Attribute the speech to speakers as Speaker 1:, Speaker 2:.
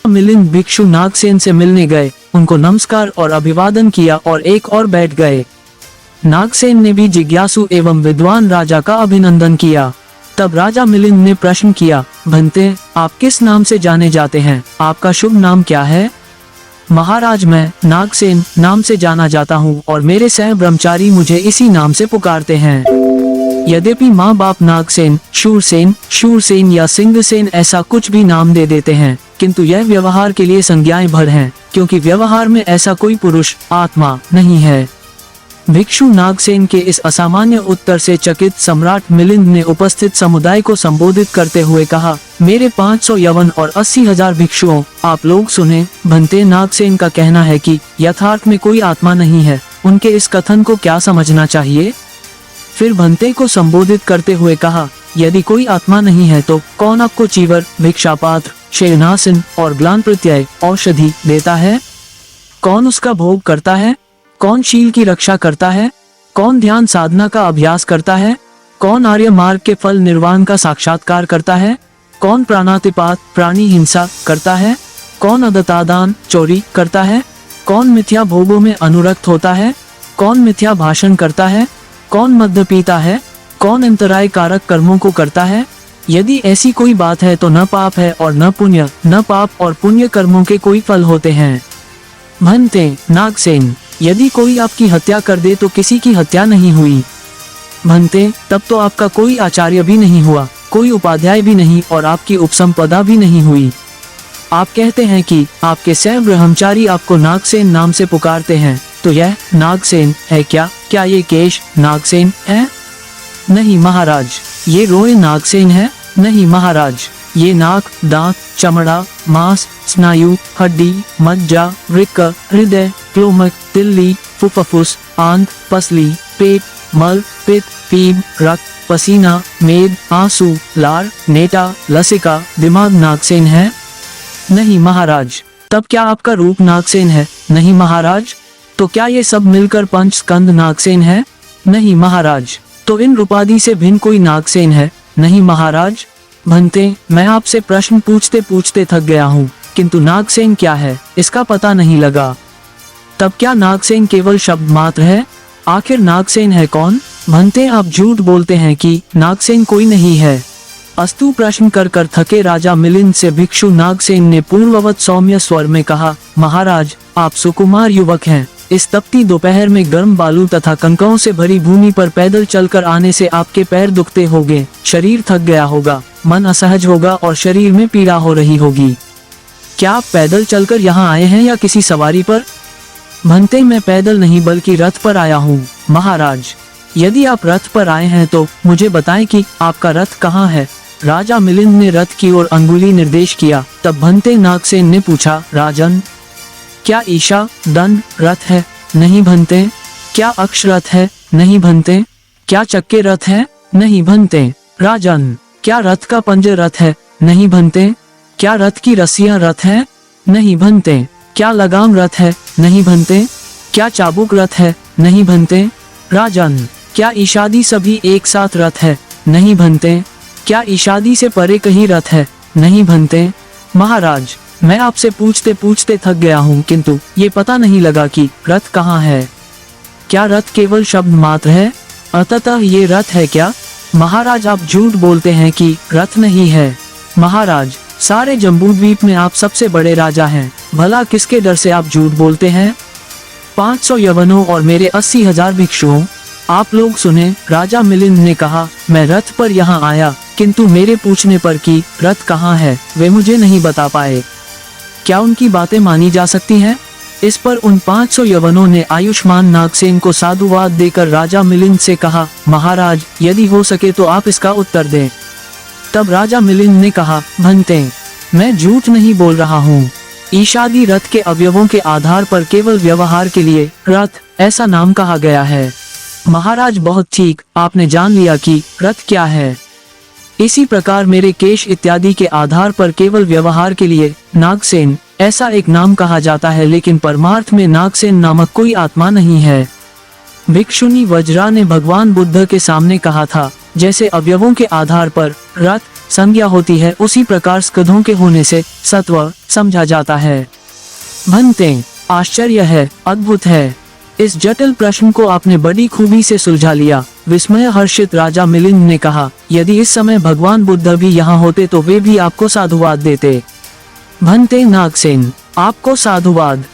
Speaker 1: मिलिंद भिक्षु नागसेन से मिलने गए, उनको नमस्कार और अभिवादन किया और एक और बैठ गए। नागसेन ने भी जिज्ञासु एवं विद्वान राजा का अभिनंदन किया। तब राजा मिलिंद ने प्रश्न किया, भंते, आप किस नाम से जाने जाते हैं? आपका शुभ नाम क्या है? महाराज, मैं नागसेन नाम से जाना जाता हूँ और मेरे सह ब्रह्मचारी मुझे इसी नाम से पुकारते हैं। यद्यपि माँ बाप नागसेन, शूरसेन या सिंहसेन ऐसा कुछ भी नाम दे देते हैं, किंतु यह व्यवहार के लिए संज्ञाएं भर हैं, क्योंकि व्यवहार में ऐसा कोई पुरुष आत्मा नहीं है। भिक्षु नागसेन के इस असामान्य उत्तर से चकित सम्राट मिलिंद ने उपस्थित समुदाय को संबोधित करते हुए कहा, मेरे 500 यवन और 80,000 भिक्षुओं, आप लोग सुने। भंते नागसेन का कहना है कि यथार्थ में कोई आत्मा नहीं है। उनके इस कथन को क्या समझना चाहिए? फिर भंते को संबोधित करते हुए कहा, यदि कोई आत्मा नहीं है तो कौन आपको चीवर, भिक्षापात्र, शयनासन और ग्लान प्रत्यय औषधि देता है? कौन उसका भोग करता है? कौन शील की रक्षा करता है? कौन ध्यान साधना का अभ्यास करता है? कौन आर्य मार्ग के फल निर्वाण का साक्षात्कार करता है? कौन प्राणातिपात, प्राणी हिंसा करता है? कौन अदतादान, चोरी करता है? कौन मिथ्या भोगों में अनुरक्त होता है? कौन मिथ्या भाषण करता है? कौन मद्य पीता है? कौन अंतराय कारक कर्मों को करता है? यदि ऐसी कोई बात है तो न पाप है और न पुण्य, न पाप और पुण्य कर्मों के कोई फल होते हैं। भंते नागसेन, यदि कोई आपकी हत्या कर दे तो किसी की हत्या नहीं हुई। भंते, तब तो आपका कोई आचार्य भी नहीं हुआ, कोई उपाध्याय भी नहीं और आपकी उपसंपदा भी नहीं हुई। आप कहते हैं कि आपके सह ब्रह्मचारी आपको नागसेन नाम से पुकारते हैं, तो यह नागसेन है क्या? क्या ये केश नागसेन है? नहीं महाराज। ये रोए नागसेन है? नहीं महाराज। ये नाक, दांत, चमड़ा, मांस, स्नायु, हड्डी, मज्जा, वृक्क, हृदय, क्लोमक, तिल्ली, फुफ्फुस, आंत, पसली, पेट, मल, पित्त, पीप, रक्त, पसीना, मेद, आंसू, लार, नेटा, लसिका, दिमाग नागसेन है? नहीं महाराज। तब क्या आपका रूप नागसेन है? नहीं महाराज। तो क्या ये सब मिलकर पंच स्कंद नागसेन है? नहीं महाराज। तो इन रूपादि से भिन्न कोई नागसेन है? नहीं महाराज। भंते, मैं आपसे प्रश्न पूछते पूछते थक गया हूँ, किंतु नागसेन क्या है इसका पता नहीं लगा। तब क्या नागसेन केवल शब्द मात्र है? आखिर नागसेन है कौन? भंते, आप झूठ बोलते हैं कि नागसेन कोई नहीं है। अस्तु प्रश्न कर कर थके राजा मिलिंद से भिक्षु नागसेन ने पूर्ववत सौम्य स्वर में कहा, महाराज, आप सुकुमार युवक हैं। इस तपती दोपहर में गर्म बालू तथा कंकरों से भरी भूमि पर पैदल चलकर आने से आपके पैर दुखते होंगे, शरीर थक गया होगा, मन असहज होगा और शरीर में पीड़ा हो रही होगी। क्या आप पैदल चलकर यहाँ आए हैं या किसी सवारी पर? भंते, मैं पैदल नहीं बल्कि रथ पर आया हूँ महाराज। यदि आप रथ पर आए हैं तो मुझे बताएं कि आपका रथ कहाँ है। राजा मिलिंद ने रथ की ओर अंगुली निर्देश किया। तब भंते नागसेन ने पूछा, राजन, क्या ईशा दंड रथ है? नहीं भंते। क्या अक्ष रथ है? नहीं भंते। क्या चक्के रथ है? नहीं भंते। राजन, क्या रथ का पंजर रथ है? नहीं भंते। क्या रथ की रस्सियां रथ है? नहीं भंते। क्या लगाम रथ है? नहीं भंते। क्या चाबुक रथ है? नहीं भंते। राजन, क्या ईशादी सभी एक साथ रथ है? नहीं भंते। क्या ईशादी से परे कहीं रथ है? नहीं भंते। महाराज, मैं आपसे पूछते पूछते थक गया हूँ, किंतु ये पता नहीं लगा कि रथ कहाँ है। क्या रथ केवल शब्द मात्र है? अतः ये रथ है क्या? महाराज, आप झूठ बोलते हैं कि रथ नहीं है। महाराज, सारे जम्बूद्वीप में आप सबसे बड़े राजा हैं, भला किसके डर से आप झूठ बोलते हैं? 500 यवनों और मेरे 80,000 भिक्षुओं, आप लोग सुने। राजा मिलिंद ने कहा, मैं रथ पर यहाँ आया, किंतु मेरे पूछने पर कि रथ कहाँ है वे मुझे नहीं बता पाए। क्या उनकी बातें मानी जा सकती हैं? इस पर उन 500 यवनों ने आयुष्मान नागसेन को साधुवाद देकर राजा मिलिंद से कहा, महाराज, यदि हो सके तो आप इसका उत्तर दें। तब राजा मिलिंद ने कहा, भंते, मैं झूठ नहीं बोल रहा हूँ। ईशादी रथ के अवयवों के आधार पर केवल व्यवहार के लिए रथ ऐसा नाम कहा गया है। महाराज, बहुत ठीक, आपने जान लिया कि रथ क्या है। इसी प्रकार मेरे केश इत्यादि के आधार पर केवल व्यवहार के लिए नागसेन ऐसा एक नाम कहा जाता है, लेकिन परमार्थ में नागसेन नामक कोई आत्मा नहीं है। भिक्षुनी वज्रा ने भगवान बुद्ध के सामने कहा था, जैसे अवयवों के आधार पर रथ संज्ञा होती है उसी प्रकार स्कंधों के होने से सत्व समझा जाता है। भंते, आश्चर्य है, अद्भुत है। इस जटिल प्रश्न को आपने बड़ी खूबी से सुलझा लिया। विस्मय हर्षित राजा मिलिंद ने कहा, यदि इस समय भगवान बुद्ध भी यहाँ होते तो वे भी आपको साधुवाद देते। भंते नागसेन, आपको साधुवाद।